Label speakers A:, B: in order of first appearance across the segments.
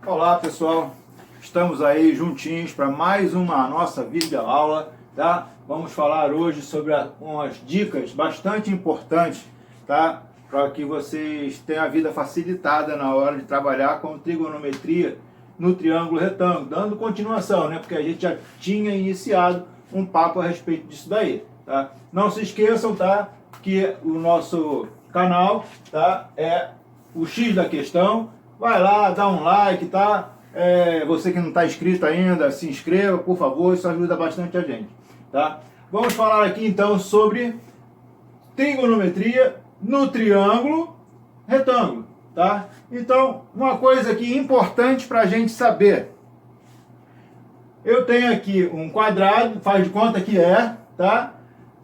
A: Olá pessoal, estamos aí juntinhos para mais uma nossa videoaula, tá? Vamos falar hoje sobre umas dicas bastante importantes, tá? Para que vocês tenham a vida facilitada na hora de trabalhar com trigonometria no triângulo retângulo, dando continuação, né? Porque a gente já tinha iniciado um papo a respeito disso daí, tá? Não se esqueçam, tá? Que o nosso canal, tá? É o X da questão. Vai lá, dá um like, tá? Você que não está inscrito ainda, se inscreva, por favor, isso ajuda bastante a gente, tá? Vamos falar aqui então sobre trigonometria no triângulo retângulo, tá? Então, uma coisa aqui importante para a gente saber. Eu tenho aqui um quadrado, faz de conta que é, tá?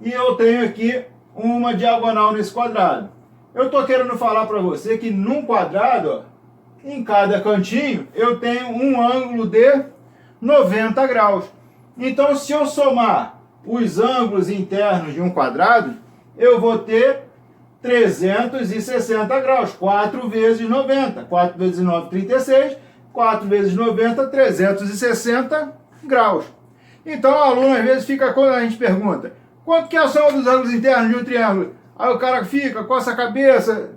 A: E eu tenho aqui uma diagonal nesse quadrado. Eu estou querendo falar para você que num quadrado, ó, em cada cantinho, eu tenho um ângulo de 90 graus. Então, se eu somar os ângulos internos de um quadrado, eu vou ter 360 graus. 4 vezes 90. 4 vezes 9, 36. 4 vezes 90, 360 graus. Então, o aluno às vezes fica, quando a gente pergunta, quanto que é a soma dos ângulos internos de um triângulo? Aí o cara fica, coça a cabeça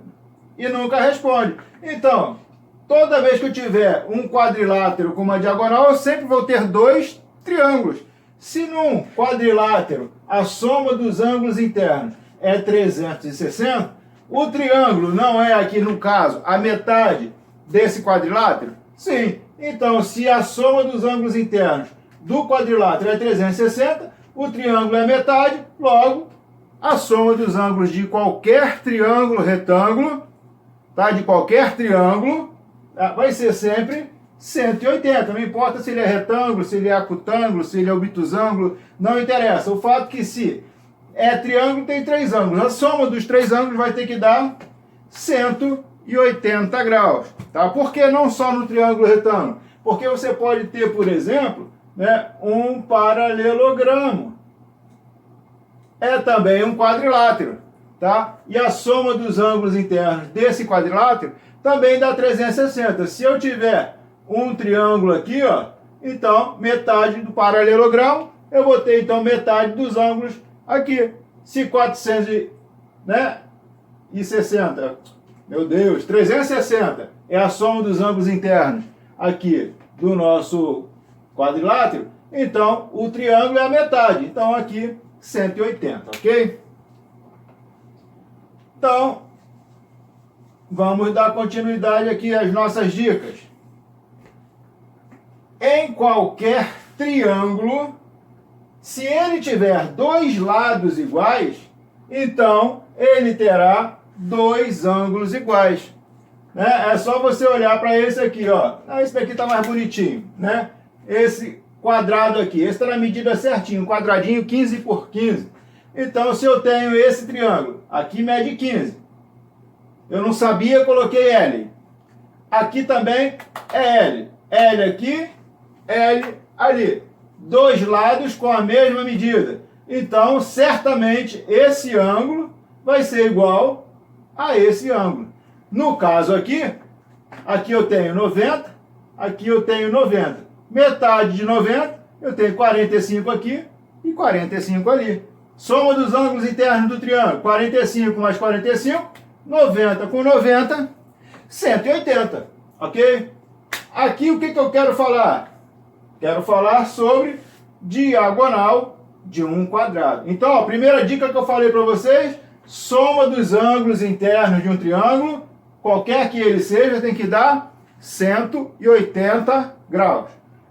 A: e nunca responde. Então, toda vez que eu tiver um quadrilátero com uma diagonal, eu sempre vou ter dois triângulos. Se num quadrilátero a soma dos ângulos internos é 360, o triângulo não é aqui, no caso, a metade desse quadrilátero? Sim. Então, se a soma dos ângulos internos do quadrilátero é 360, o triângulo é metade, logo, a soma dos ângulos de qualquer triângulo retângulo, tá? De qualquer triângulo, vai ser sempre 180, não importa se ele é retângulo, se ele é acutângulo, se ele é obtusângulo, não interessa. O fato é que se é triângulo, tem três ângulos. A soma dos três ângulos vai ter que dar 180 graus. Tá? Por que não só no triângulo retângulo? Porque você pode ter, por exemplo, né, um paralelogramo. É também um quadrilátero. Tá? E a soma dos ângulos internos desse quadrilátero também dá 360. Se eu tiver um triângulo aqui, ó, então metade do paralelogramo, eu vou ter então metade dos ângulos aqui. Se 460, meu Deus, 360 é a soma dos ângulos internos aqui do nosso quadrilátero, então o triângulo é a metade. Então aqui 180, ok? Então, vamos dar continuidade aqui às nossas dicas. Em qualquer triângulo, se ele tiver dois lados iguais, então ele terá dois ângulos iguais. Né? É só você olhar para esse aqui, ó. Esse daqui está mais bonitinho, né? Esse quadrado aqui, esse está na medida certinho, um quadradinho 15 por 15. Então, se eu tenho esse triângulo, aqui mede 15. Eu não sabia, coloquei L. Aqui também é L. L aqui, L ali. Dois lados com a mesma medida. Então, certamente, esse ângulo vai ser igual a esse ângulo. No caso aqui eu tenho 90, aqui eu tenho 90. Metade de 90, eu tenho 45 aqui e 45 ali. Soma dos ângulos internos do triângulo, 45 mais 45, 90 com 90, 180, ok? Aqui o que eu quero falar? Quero falar sobre diagonal de um quadrado. Então, ó, a primeira dica que eu falei para vocês, soma dos ângulos internos de um triângulo, qualquer que ele seja, tem que dar 180 graus.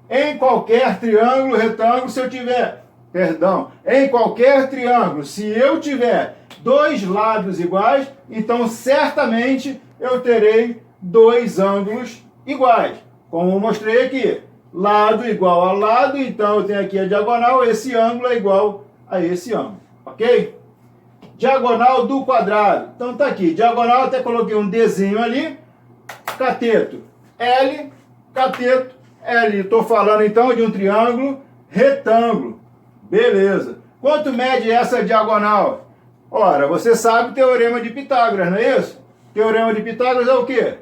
A: Em qualquer triângulo retângulo, se eu tiver... em qualquer triângulo, se eu tiver dois lados iguais, então certamente eu terei dois ângulos iguais. Como eu mostrei aqui, lado igual a lado, então eu tenho aqui a diagonal, esse ângulo é igual a esse ângulo, ok? Diagonal do quadrado. Então tá aqui, diagonal, até coloquei um desenho ali, cateto L, cateto L. Estou falando então de um triângulo retângulo. Beleza. Quanto mede essa diagonal? Ora, você sabe o teorema de Pitágoras, não é isso? Teorema de Pitágoras é o quê?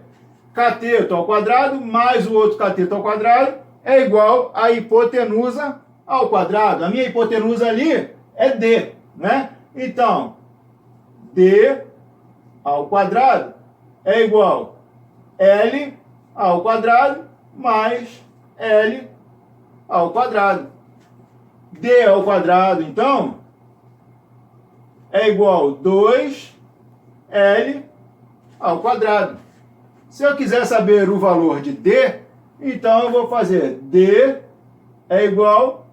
A: cateto ao quadrado mais o outro cateto ao quadrado é igual a hipotenusa ao quadrado. A minha hipotenusa ali é D, né? Então, D ao quadrado é igual a L ao quadrado mais L ao quadrado. D ao quadrado, então, é igual a 2L ao quadrado. Se eu quiser saber o valor de D, então eu vou fazer D é igual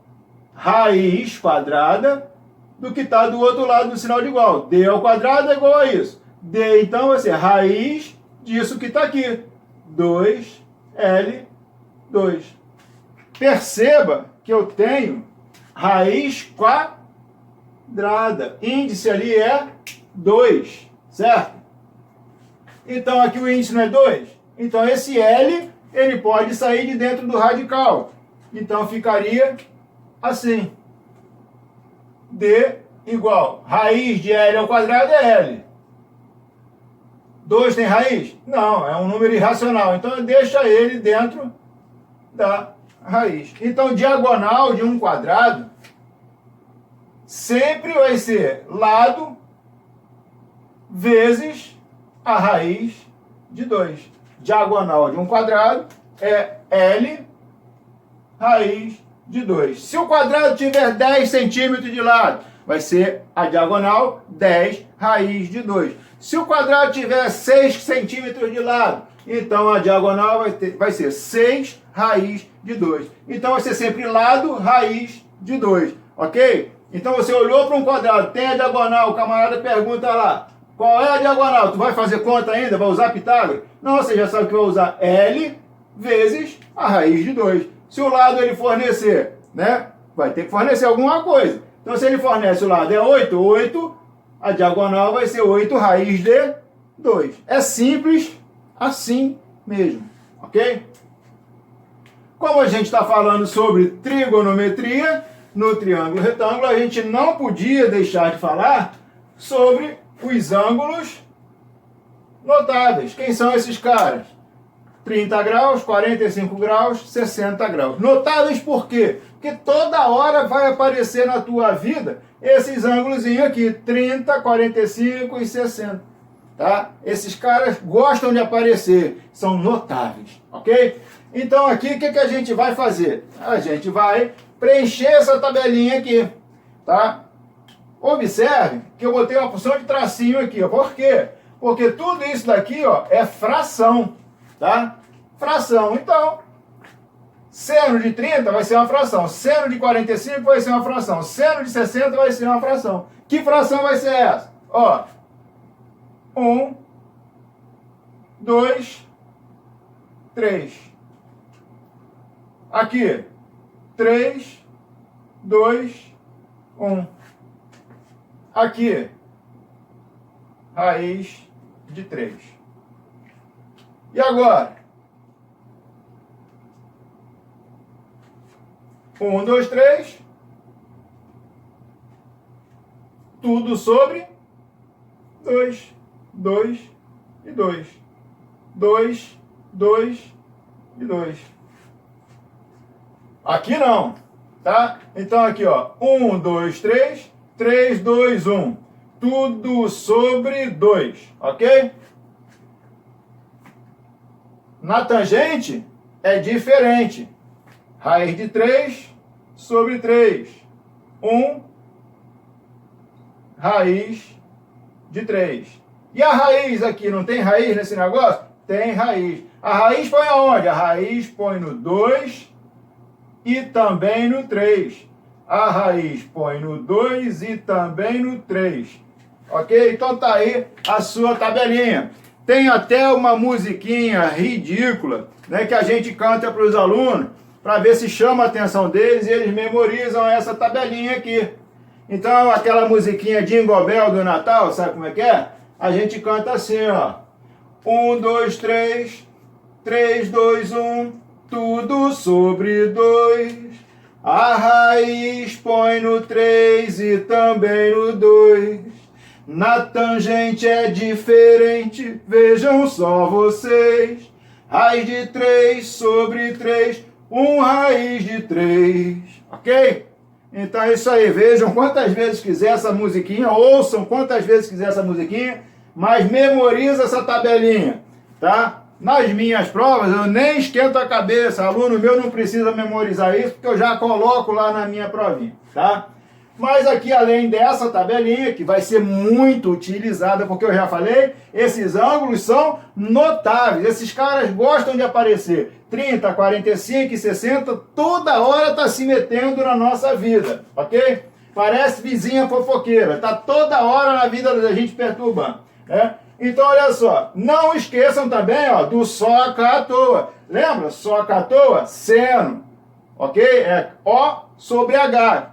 A: a raiz quadrada do que está do outro lado do sinal de igual. D ao quadrado é igual a isso. D, então, vai ser raiz disso que está aqui. 2L2. Perceba que eu tenho raiz quadrada. Índice ali é 2, certo? Então, aqui o índice não é 2? Então, esse L, ele pode sair de dentro do radical. Então, ficaria assim. D igual, raiz de L ao quadrado é L. 2 tem raiz? Não, é um número irracional. Então, deixa ele dentro da raiz. Então, diagonal de um quadrado sempre vai ser lado vezes a raiz de 2. Diagonal de um quadrado é L raiz de 2. Se o quadrado tiver 10 centímetros de lado, vai ser a diagonal 10 raiz de 2. Se o quadrado tiver 6 centímetros de lado, então a diagonal vai ser 6 raiz de 2. Então vai ser sempre lado raiz de 2, ok? Então você olhou para um quadrado, tem a diagonal, o camarada pergunta lá, qual é a diagonal? Tu vai fazer conta ainda? Vai usar Pitágoras? Não, você já sabe que vai usar L vezes a raiz de 2. Se o lado ele fornecer, né, vai ter que fornecer alguma coisa. Então se ele fornece o lado é 8, 8, a diagonal vai ser 8 raiz de 2. É simples assim mesmo, ok? Como a gente está falando sobre trigonometria no triângulo retângulo, a gente não podia deixar de falar sobre os ângulos notáveis. Quem são esses caras? 30 graus, 45 graus, 60 graus. Notáveis por quê? Porque toda hora vai aparecer na tua vida esses ângulos aqui, 30, 45 e 60. Tá? Esses caras gostam de aparecer, são notáveis, ok? Então aqui o que a gente vai fazer? A gente vai preencher essa tabelinha aqui, tá? Observe que eu botei uma porção de tracinho aqui, ó. Por quê? Porque tudo isso daqui, ó, é fração, tá? Fração. Então, seno de 30 vai ser uma fração, seno de 45 vai ser uma fração, seno de 60 vai ser uma fração. Que fração vai ser essa? Ó, 1, 2, 3. Aqui, 3, 2, 1. Aqui, raiz de 3. E agora? 1, 2, 3. Tudo sobre 2. 2 e 2. 2, 2 e 2. Aqui não, tá? Então aqui, ó, 1, 2, 3, 3, 2, 1. Tudo sobre 2, ok? Na tangente é diferente. Raiz de 3 sobre 3. 1 raiz de 3. E a raiz aqui, não tem raiz nesse negócio? Tem raiz. A raiz põe aonde? A raiz põe no 2 e também no 3. A raiz põe no 2 e também no 3. Ok? Então tá aí a sua tabelinha. Tem até uma musiquinha ridícula, né, que a gente canta para os alunos, para ver se chama a atenção deles e eles memorizam essa tabelinha aqui. Então, aquela musiquinha Jingle Bell do Natal, sabe como é que é? A gente canta assim, ó. 1, 2, 3, 3, 2, 1, tudo sobre 2. A raiz põe no 3 e também no 2. Na tangente é diferente, vejam só vocês. Raiz de 3 sobre 3, 1 raiz de 3. Ok? Então é isso aí. Vejam quantas vezes quiser essa musiquinha, ouçam quantas vezes quiser essa musiquinha, mas memoriza essa tabelinha, tá? Nas minhas provas eu nem esquento a cabeça, aluno meu não precisa memorizar isso, porque eu já coloco lá na minha provinha, tá? Mas aqui, além dessa tabelinha, que vai ser muito utilizada, porque eu já falei, esses ângulos são notáveis. Esses caras gostam de aparecer. 30, 45 e 60, toda hora está se metendo na nossa vida, ok? Parece vizinha fofoqueira, está toda hora na vida da gente perturbando, né? Então, olha só, não esqueçam também, ó, do só cá à toa. Lembra? Só cá à toa, seno, ok? É O sobre H.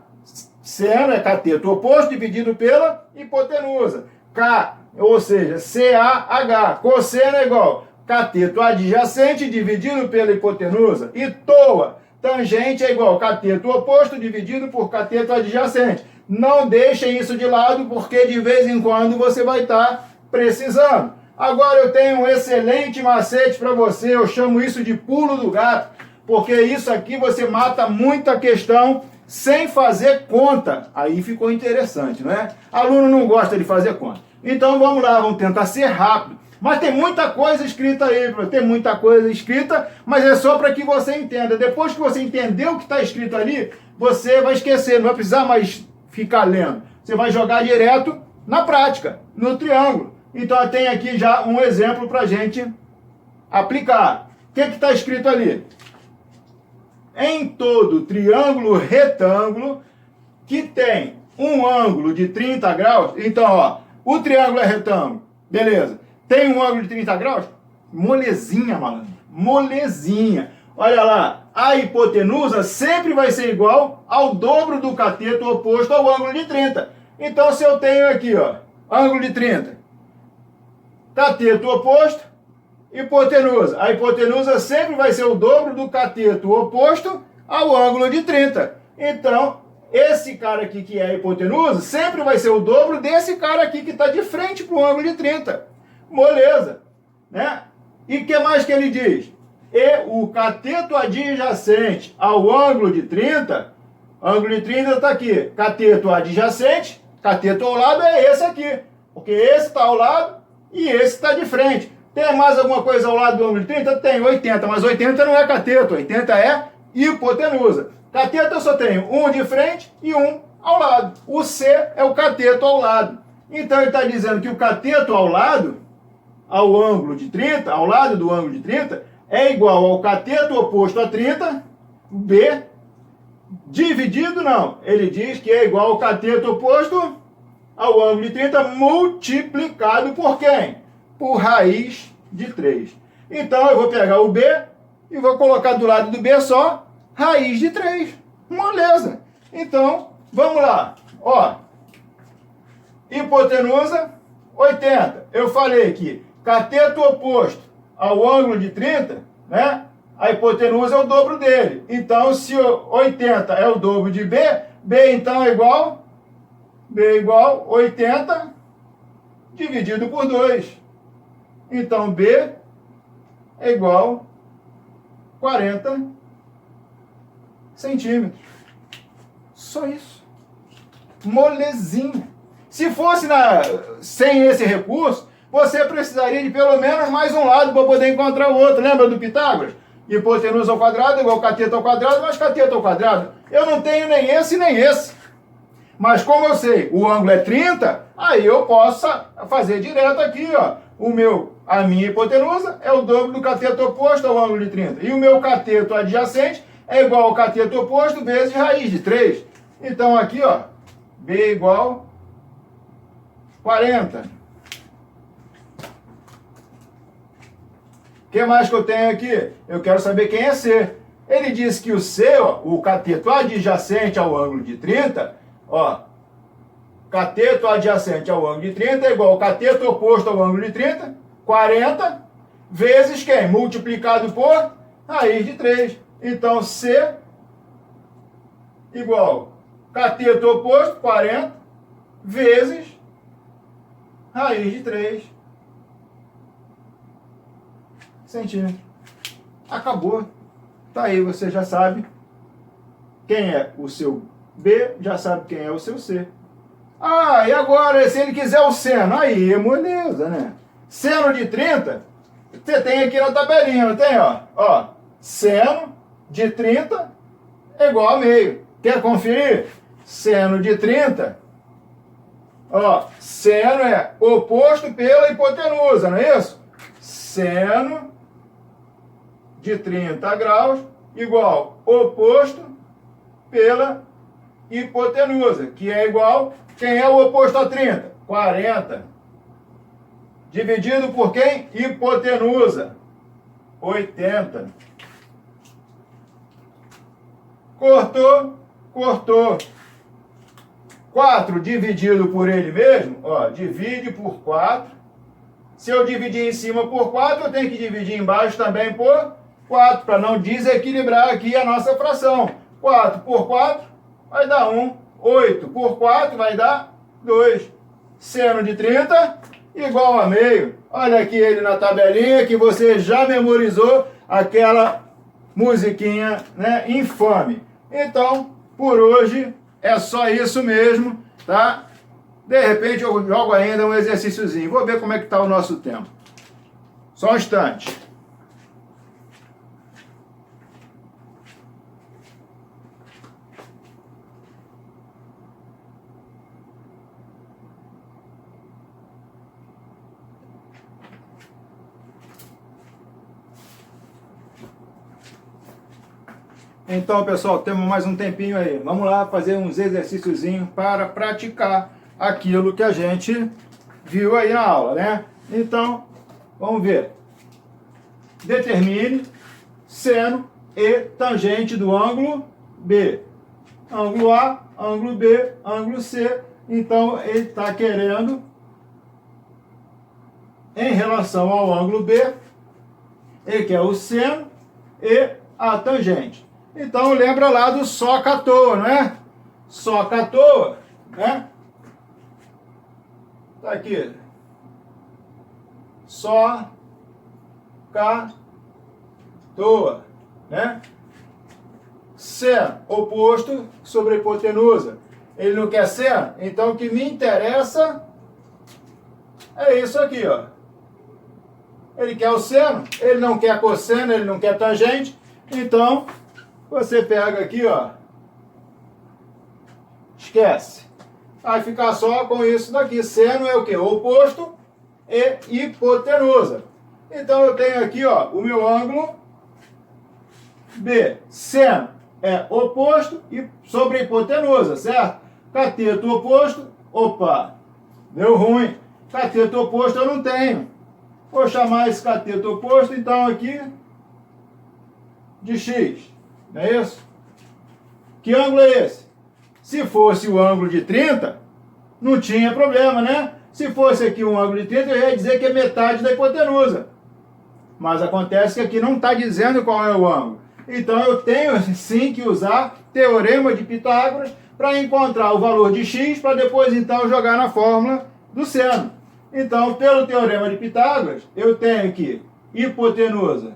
A: Seno é cateto oposto dividido pela hipotenusa. K, ou seja, CAH. Cosseno é igual cateto adjacente dividido pela hipotenusa. E toa, tangente é igual cateto oposto dividido por cateto adjacente. Não deixem isso de lado, porque de vez em quando você vai estar precisando. Agora eu tenho um excelente macete para você. Eu chamo isso de pulo do gato, porque isso aqui você mata muita questão sem fazer conta. Aí ficou interessante, não é? Aluno não gosta de fazer conta. Então vamos lá, vamos tentar ser rápido. Mas tem muita coisa escrita aí, tem muita coisa escrita, mas é só para que você entenda. Depois que você entendeu o que está escrito ali, você vai esquecer, não vai precisar mais ficar lendo. Você vai jogar direto na prática, no triângulo. Então tem aqui já um exemplo para a gente aplicar. O que está escrito ali? Em todo triângulo retângulo que tem um ângulo de 30 graus, então, ó, o triângulo é retângulo, beleza, tem um ângulo de 30 graus, molezinha, malandro, molezinha. Olha lá, a hipotenusa sempre vai ser igual ao dobro do cateto oposto ao ângulo de 30. Então, se eu tenho aqui, ó, ângulo de 30, cateto oposto, hipotenusa. A hipotenusa sempre vai ser o dobro do cateto oposto ao ângulo de 30. Então, esse cara aqui que é a hipotenusa sempre vai ser o dobro desse cara aqui que está de frente para o ângulo de 30. Moleza, né? E o que mais que ele diz? E o cateto adjacente ao ângulo de 30, ângulo de 30 está aqui. Cateto adjacente, cateto ao lado é esse aqui. Porque esse está ao lado e esse está de frente. Tem mais alguma coisa ao lado do ângulo de 30? Tem 80, mas 80 não é cateto, 80 é hipotenusa. Cateto eu só tenho um de frente e um ao lado. O C é o cateto ao lado. Então ele está dizendo que o cateto ao lado, ao ângulo de 30, ao lado do ângulo de 30, é igual ao cateto oposto a 30, B, dividido não. Ele diz que é igual ao cateto oposto ao ângulo de 30 multiplicado por quem? Por raiz de 3. Então eu vou pegar o B e vou colocar do lado do B só raiz de 3. Moleza. Então, vamos lá. Ó, hipotenusa, 80. Eu falei que cateto oposto ao ângulo de 30, né? A hipotenusa é o dobro dele. Então, se 80 é o dobro de B, B então é igual, B é igual 80 dividido por 2. Então, B é igual 40 centímetros. Só isso. Molezinha. Se fosse sem esse recurso, você precisaria de pelo menos mais um lado para poder encontrar o outro. Lembra do Pitágoras? Hipotenusa ao quadrado igual cateto ao quadrado, mais cateto ao quadrado. Eu não tenho nem esse nem esse. Mas como eu sei, o ângulo é 30, aí eu posso fazer direto aqui, ó. A minha hipotenusa é o dobro do cateto oposto ao ângulo de 30. E o meu cateto adjacente é igual ao cateto oposto vezes raiz de 3. Então aqui, ó, B igual 40. O que mais que eu tenho aqui? Eu quero saber quem é C. Ele diz que o C, ó, o cateto adjacente ao ângulo de 30, ó, cateto adjacente ao ângulo de 30 é igual ao cateto oposto ao ângulo de 30, 40, vezes quem? Multiplicado por raiz de 3. Então, C igual cateto oposto, 40, vezes raiz de 3 centímetros. Acabou. Tá aí, você já sabe quem é o seu B, já sabe quem é o seu C. Ah, e agora, se ele quiser o seno? Aí é moleza, né? Seno de 30, você tem aqui na tabelinha, não tem? Ó, seno de 30 é igual a meio. Quer conferir? Seno de 30, ó, seno é oposto pela hipotenusa, não é isso? Seno de 30 graus igual oposto pela hipotenusa, que é igual, quem é o oposto a 30? 40. Dividido por quem? Hipotenusa. 80. Cortou, cortou. 4 dividido por ele mesmo, ó, divide por 4. Se eu dividir em cima por 4, eu tenho que dividir embaixo também por 4, para não desequilibrar aqui a nossa fração. 4 por 4 vai dar 1. 8 por 4 vai dar 2. Seno de 30 igual a meio. Olha aqui ele na tabelinha que você já memorizou aquela musiquinha, né, infame. Então, por hoje é só isso mesmo, tá? De repente eu jogo ainda um exercíciozinho. Vou ver como é que está o nosso tempo. Só um instante. Então, pessoal, temos mais um tempinho aí. Vamos lá fazer uns exercíciozinhos para praticar aquilo que a gente viu aí na aula, né? Então, vamos ver. Determine seno e tangente do ângulo B. Ângulo A, ângulo B, ângulo C. Então, ele está querendo, em relação ao ângulo B, ele quer o seno e a tangente. Então, lembra lá do soca à toa, não é? Soca à toa, né? Tá aqui. Soca à toa, né? Seno, oposto sobre hipotenusa. Ele não quer seno? Então, o que me interessa é isso aqui, ó. Ele quer o seno, ele não quer cosseno, ele não quer tangente. Então, você pega aqui, ó, esquece. Vai ficar só com isso daqui. Seno é o quê? Oposto e hipotenusa. Então eu tenho aqui, ó, o meu ângulo B. Seno é oposto e sobre hipotenusa, certo? Cateto oposto, opa, deu ruim. Cateto oposto eu não tenho. Vou chamar esse cateto oposto, então, aqui de X. Não é isso? Que ângulo é esse? Se fosse o ângulo de 30, não tinha problema, né? Se fosse aqui um ângulo de 30, eu ia dizer que é metade da hipotenusa. Mas acontece que aqui não está dizendo qual é o ângulo. Então eu tenho sim que usar teorema de Pitágoras para encontrar o valor de x, para depois então jogar na fórmula do seno. Então, pelo teorema de Pitágoras, eu tenho que hipotenusa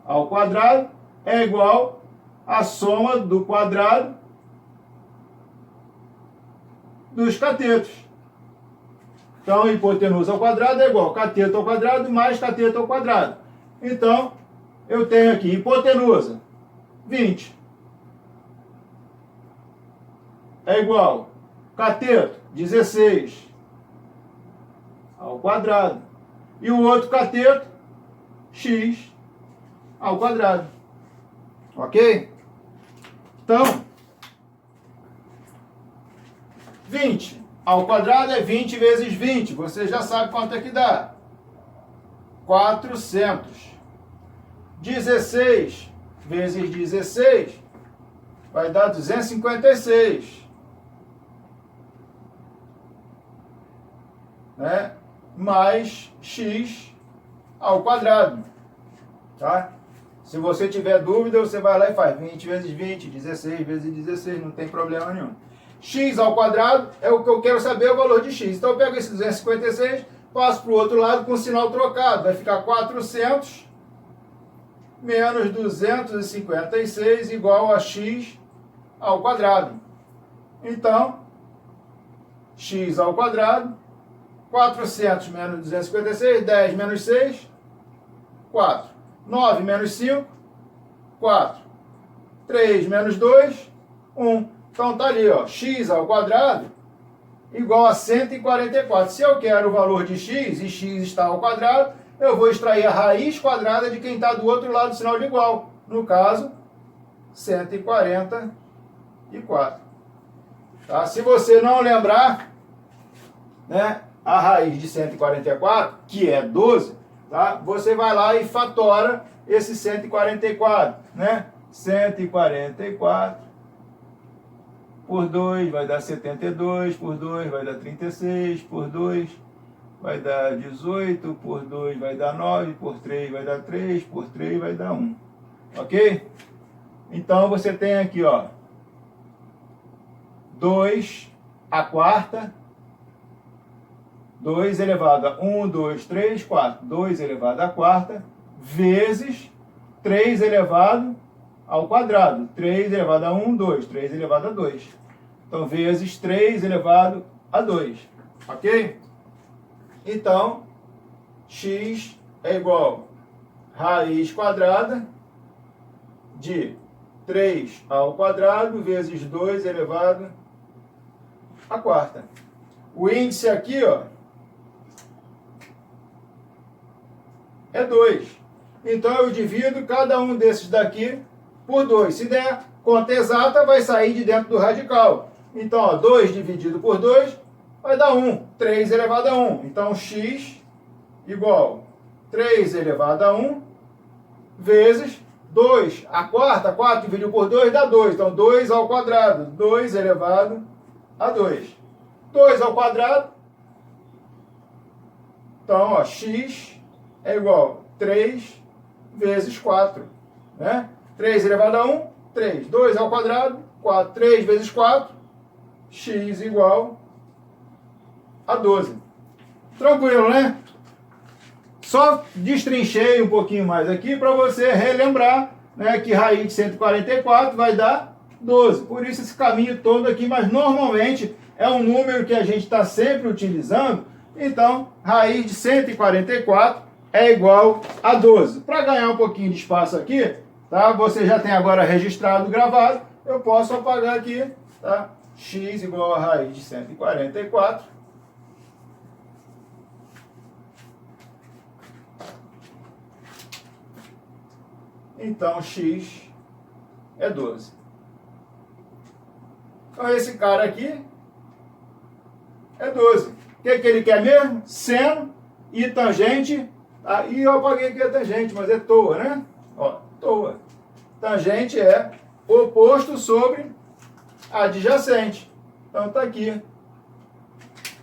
A: ao quadrado é igual à soma do quadrado dos catetos. Então, hipotenusa ao quadrado é igual a cateto ao quadrado mais cateto ao quadrado. Então, eu tenho aqui hipotenusa 20 é igual cateto 16 ao quadrado. E o outro cateto, x ao quadrado. Ok? Então, 20 ao quadrado é 20 vezes 20. Você já sabe quanto é que dá. 400. 16 vezes 16 vai dar 256. Né? Mais x ao quadrado. Tá? Se você tiver dúvida, você vai lá e faz 20 vezes 20, 16 vezes 16, não tem problema nenhum. X ao quadrado é o que eu quero saber, o valor de x. Então eu pego esse 256, passo para o outro lado com o sinal trocado. Vai ficar 400 menos 256 igual a x ao quadrado. Então, x ao quadrado, 400 menos 256, 10 menos 6, 4. 9 menos 5, 4. 3 menos 2, 1. Então tá ali, ó, x ao quadrado igual a 144. Se eu quero o valor de x e x está ao quadrado, eu vou extrair a raiz quadrada de quem está do outro lado do sinal de igual. No caso, 144. Tá? Se você não lembrar, né, a raiz de 144, que é 12, tá? Você vai lá e fatora esse 144, né? 144 por 2 vai dar 72, por 2 vai dar 36, por 2 vai dar 18, por 2 vai dar 9, por 3 vai dar 3, por 3 vai dar 1. Ok? Então você tem aqui, ó, 2 a quarta, 2 elevado a 1, 2, 3, 4. 2 elevado à quarta, vezes 3 elevado ao quadrado. 3 elevado a 1, 2. 3 elevado a 2. Então, vezes 3 elevado a 2. Ok? Então, x é igual a raiz quadrada de 3 ao quadrado vezes 2 elevado à quarta. O índice aqui, ó, é 2. Então, eu divido cada um desses daqui por 2. Se der conta exata, vai sair de dentro do radical. Então, ó, 2 dividido por 2 vai dar 1. 3 elevado a 1. Então, x igual 3 elevado a 1 vezes 2. A quarta, 4 dividido por 2 dá 2. Então, 2 ao quadrado. 2 elevado a 2. 2 ao quadrado. Então, ó, x é igual a 3 vezes 4. Né? 3 elevado a 1, 3. 2 ao quadrado, 4. 3 vezes 4, x igual a 12. Tranquilo, né? Só destrinchei um pouquinho mais aqui para você relembrar, né, que raiz de 144 vai dar 12. Por isso esse caminho todo aqui, mas normalmente é um número que a gente está sempre utilizando. Então, raiz de 144 é igual a 12. Para ganhar um pouquinho de espaço aqui, tá? Você já tem agora registrado, gravado. Eu posso apagar aqui, tá? X igual a raiz de 144. Então, x é 12. Então, esse cara aqui é 12. O que ele quer mesmo? Seno e tangente. Aí eu apaguei aqui a tangente, mas é toa, né? Ó, toa. Tangente é oposto sobre adjacente. Então tá aqui.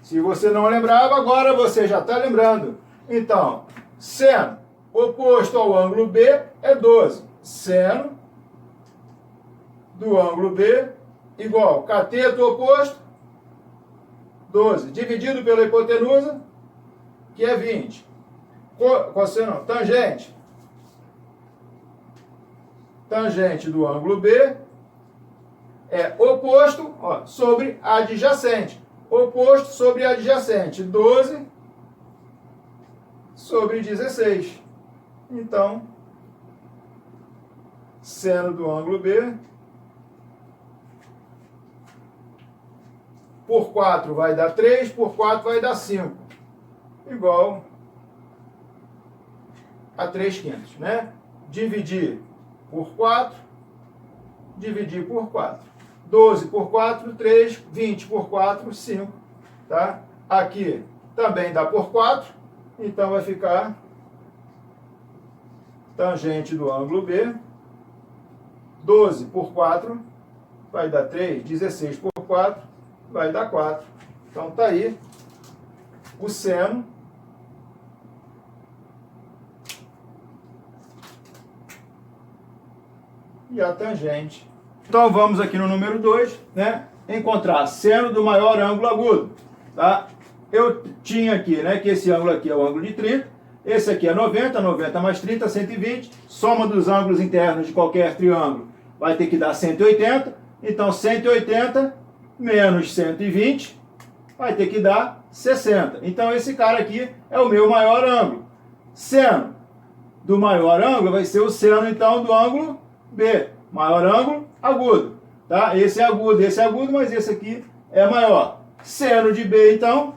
A: Se você não lembrava, agora você já está lembrando. Então, seno oposto ao ângulo B é 12. Seno do ângulo B igual cateto oposto, 12, dividido pela hipotenusa, que é 20. Cosseno, tangente. Tangente do ângulo B é oposto, ó, sobre adjacente. Oposto sobre adjacente. 12 sobre 16. Então, seno do ângulo B por 4 vai dar 3, por 4 vai dar 5. Igual a 3/5, né? Dividir por 4, dividir por 4. 12 por 4, 3, 20 por 4, 5, tá? Aqui também dá por 4, então vai ficar tangente do ângulo B, 12 por 4 vai dar 3, 16 por 4 vai dar 4. Então tá aí o seno e a tangente. Então vamos aqui no número 2, né? Encontrar seno do maior ângulo agudo, tá? Eu tinha aqui, né, que esse ângulo aqui é o ângulo de 30. Esse aqui é 90, 90 mais 30, 120. Soma dos ângulos internos de qualquer triângulo vai ter que dar 180. Então, 180 menos 120 vai ter que dar 60. Então, esse cara aqui é o meu maior ângulo. Seno do maior ângulo vai ser o seno, então, do ângulo B. Maior ângulo, agudo. Tá? Esse é agudo, mas esse aqui é maior. Seno de B, então,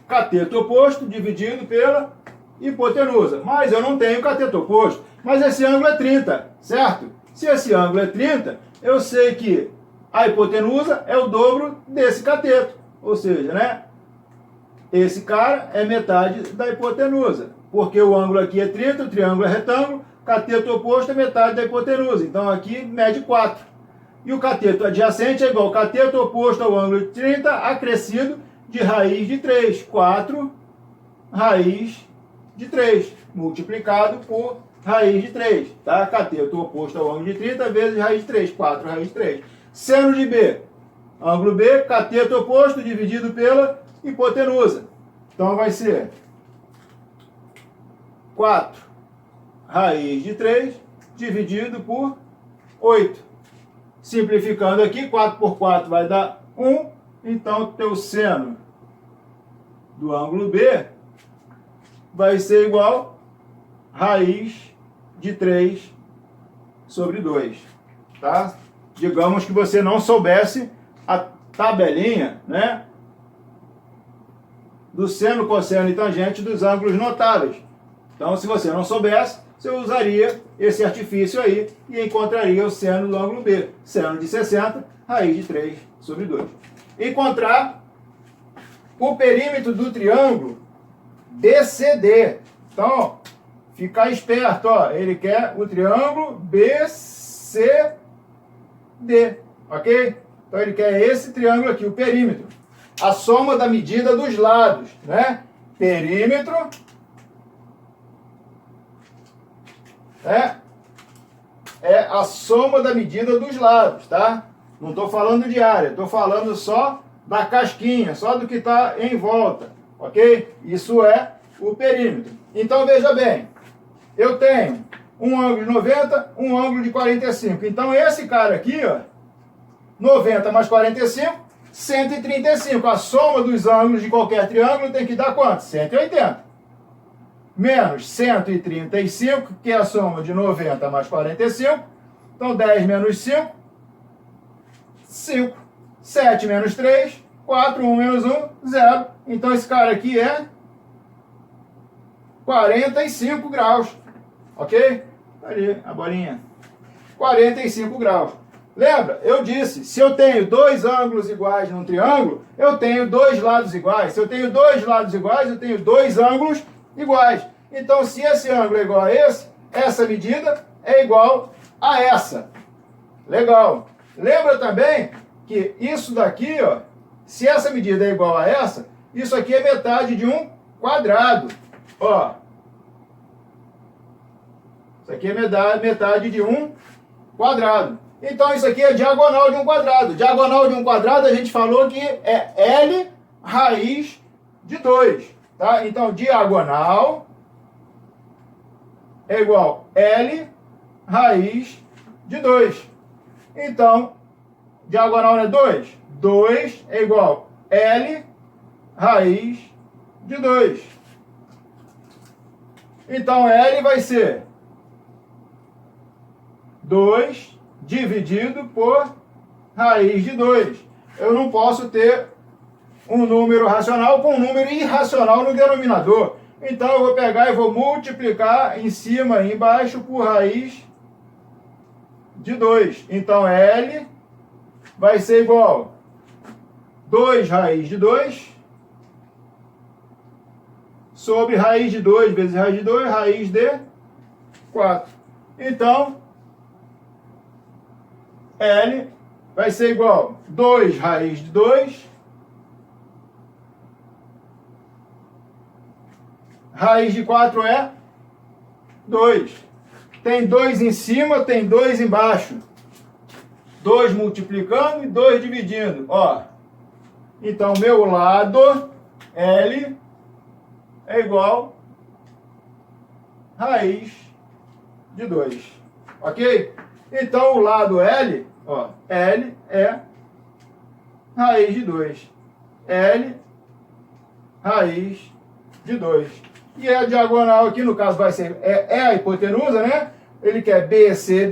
A: cateto oposto dividido pela hipotenusa. Mas eu não tenho cateto oposto. Mas esse ângulo é 30, certo? Se esse ângulo é 30, eu sei que a hipotenusa é o dobro desse cateto. Ou seja, né? Esse cara é metade da hipotenusa. Porque o ângulo aqui é 30, o triângulo é retângulo, cateto oposto é metade da hipotenusa. Então aqui mede 4. E o cateto adjacente é igual ao cateto oposto ao ângulo de 30 acrescido de raiz de 3. 4 raiz de 3, multiplicado por raiz de 3. Tá? Cateto oposto ao ângulo de 30 vezes raiz de 3. 4 raiz de 3. Seno de B. Ângulo B, cateto oposto dividido pela hipotenusa. Então vai ser 4 raiz de 3 dividido por 8. Simplificando aqui, 4 por 4 vai dar 1. Então, o teu seno do ângulo B vai ser igual a raiz de 3 sobre 2. Tá? Digamos que você não soubesse a tabelinha, né, do seno, cosseno e tangente dos ângulos notáveis. Então, se você não soubesse, você usaria esse artifício aí e encontraria o seno do ângulo B. Seno de 60, raiz de 3 sobre 2. Encontrar o perímetro do triângulo BCD. Então, ficar esperto, ó, ele quer o triângulo BCD, ok? Então, ele quer esse triângulo aqui, o perímetro. A soma da medida dos lados, né? Perímetro é a soma da medida dos lados, tá? Não estou falando de área, estou falando só da casquinha, só do que está em volta, ok? Isso é o perímetro. Então, veja bem, eu tenho um ângulo de 90, um ângulo de 45. Então, esse cara aqui, ó, 90 mais 45, 135. A soma dos ângulos de qualquer triângulo tem que dar quanto? 180. Menos 135, que é a soma de 90 mais 45. Então, 10 menos 5, 5. 7 menos 3, 4. 1 menos 1, 0. Então, esse cara aqui é 45 graus. Ok? Ali, a bolinha. 45 graus. Lembra? Eu disse, se eu tenho dois ângulos iguais num triângulo, eu tenho dois lados iguais. Se eu tenho dois lados iguais, eu tenho dois ângulos iguais. Então, se esse ângulo é igual a esse, essa medida é igual a essa. Legal. Lembra também que isso daqui, ó, se essa medida é igual a essa, isso aqui é metade de um quadrado. Ó. Isso aqui é metade de um quadrado. Então, isso aqui é diagonal de um quadrado. Diagonal de um quadrado, a gente falou que é L raiz de 2. Tá? Então, diagonal é igual L raiz de 2. Então, diagonal é 2? 2 é igual L raiz de 2. Então, L vai ser 2 dividido por raiz de 2. Eu não posso ter um número racional com um número irracional no denominador. Então, eu vou pegar e vou multiplicar em cima e embaixo por raiz de 2. Então, L vai ser igual a 2 raiz de 2 sobre raiz de 2 vezes raiz de 2, raiz de 4. Então, L vai ser igual a 2 raiz de 2, raiz de 4 é 2. Tem 2 em cima, tem 2 embaixo. 2 multiplicando e 2 dividindo. Ó. Então, meu lado L é igual a raiz de 2. Ok? Então, o lado L, ó, L é raiz de 2. L, raiz de 2. E a diagonal aqui, no caso, vai ser é a hipotenusa, né? Ele quer BCD.